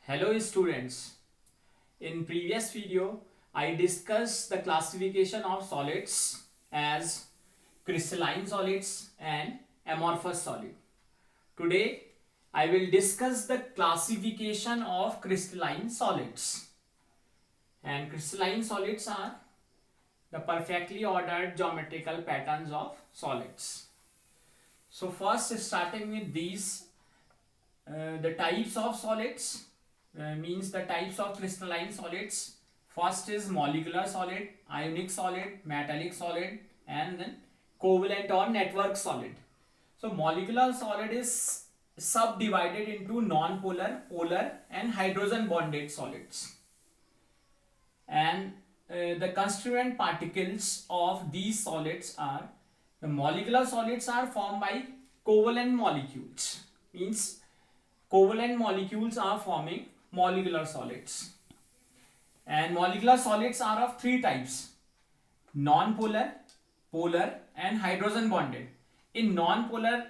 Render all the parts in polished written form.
Hello students. In previous video, I discussed the classification of solids as crystalline solids and amorphous solid. Today, I will discuss the classification of crystalline solids. And crystalline solids are the perfectly ordered geometrical patterns of solids. So first, starting with these, the types of solids. Means the types of crystalline solids. First is molecular solid, ionic solid, metallic solid, and then covalent or network solid. So molecular solid is subdivided into non-polar, polar, and hydrogen bonded solids. And the constituent particles of these solids are, the molecular solids are formed by covalent molecules. Means covalent molecules are forming molecular solids. And molecular solids are of three types: non-polar, polar, and hydrogen bonded. In non-polar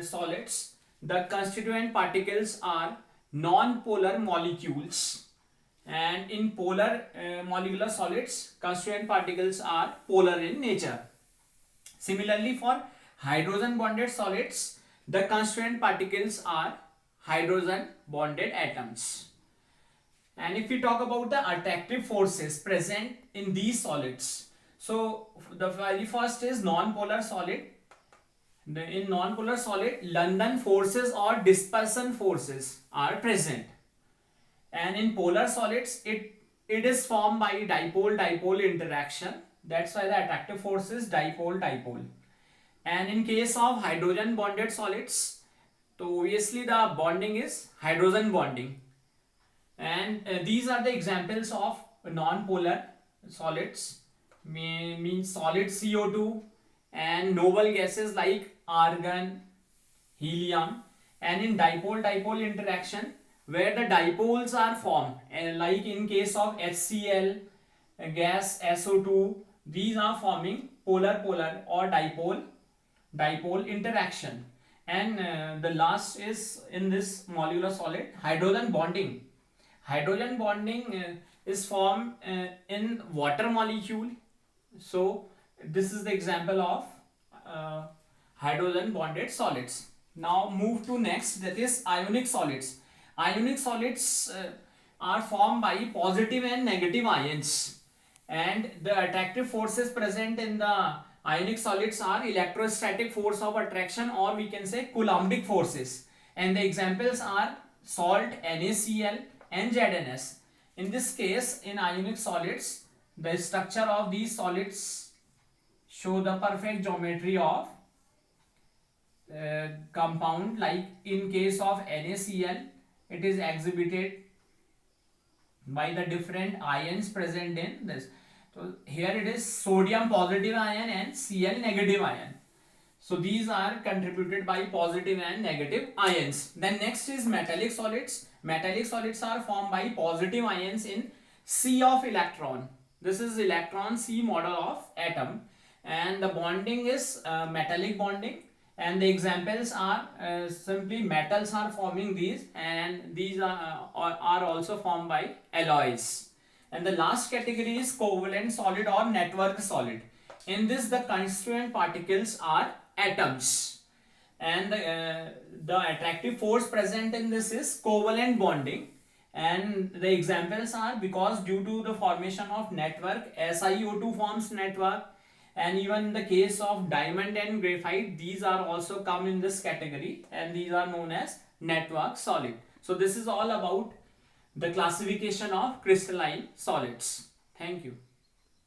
solids, the constituent particles are non-polar molecules, and in polar molecular solids, constituent particles are polar in nature. Similarly, for hydrogen bonded solids, the constituent particles are hydrogen bonded atoms. And if we talk about the attractive forces present in these solids, so the very first is non-polar solid. In non-polar solid, London forces or dispersion forces are present. And in polar solids, it is formed by dipole-dipole interaction. That's why the attractive force is dipole-dipole. And in case of hydrogen bonded solids, so obviously the bonding is hydrogen bonding. And these are the examples of non-polar solids. Means solid CO2 and noble gases like argon, helium. And in dipole-dipole interaction, where the dipoles are formed, like in case of HCl, gas SO2, these are forming polar-polar or dipole interaction. And the last is in this molecular solid, hydrogen bonding. Hydrogen bonding is formed in water molecule. So this is the example of hydrogen bonded solids. Now move to next, that is ionic solids. Ionic solids are formed by positive and negative ions, and the attractive forces present in the ionic solids are electrostatic force of attraction, or we can say Coulombic forces. And the examples are salt, NaCl, and ZnS. In this case, in ionic solids, the structure of these solids show the perfect geometry of compound. Like in case of NaCl, it is exhibited by the different ions present in this. So here it is sodium positive ion and Cl negative ion. So these are contributed by positive and negative ions. Then next is metallic solids. Metallic solids are formed by positive ions in sea of electron. This is electron sea model of atom, and the bonding is metallic bonding. And the examples are simply metals are forming these, and these are also formed by alloys. And the last category is covalent solid or network solid. In this, the constituent particles are atoms, and the attractive force present in this is covalent bonding. And the examples are, because due to the formation of network, SiO2 forms network, and even in the case of diamond and graphite, these are also come in this category, and these are known as network solid. So this is all about the classification of crystalline solids. Thank you.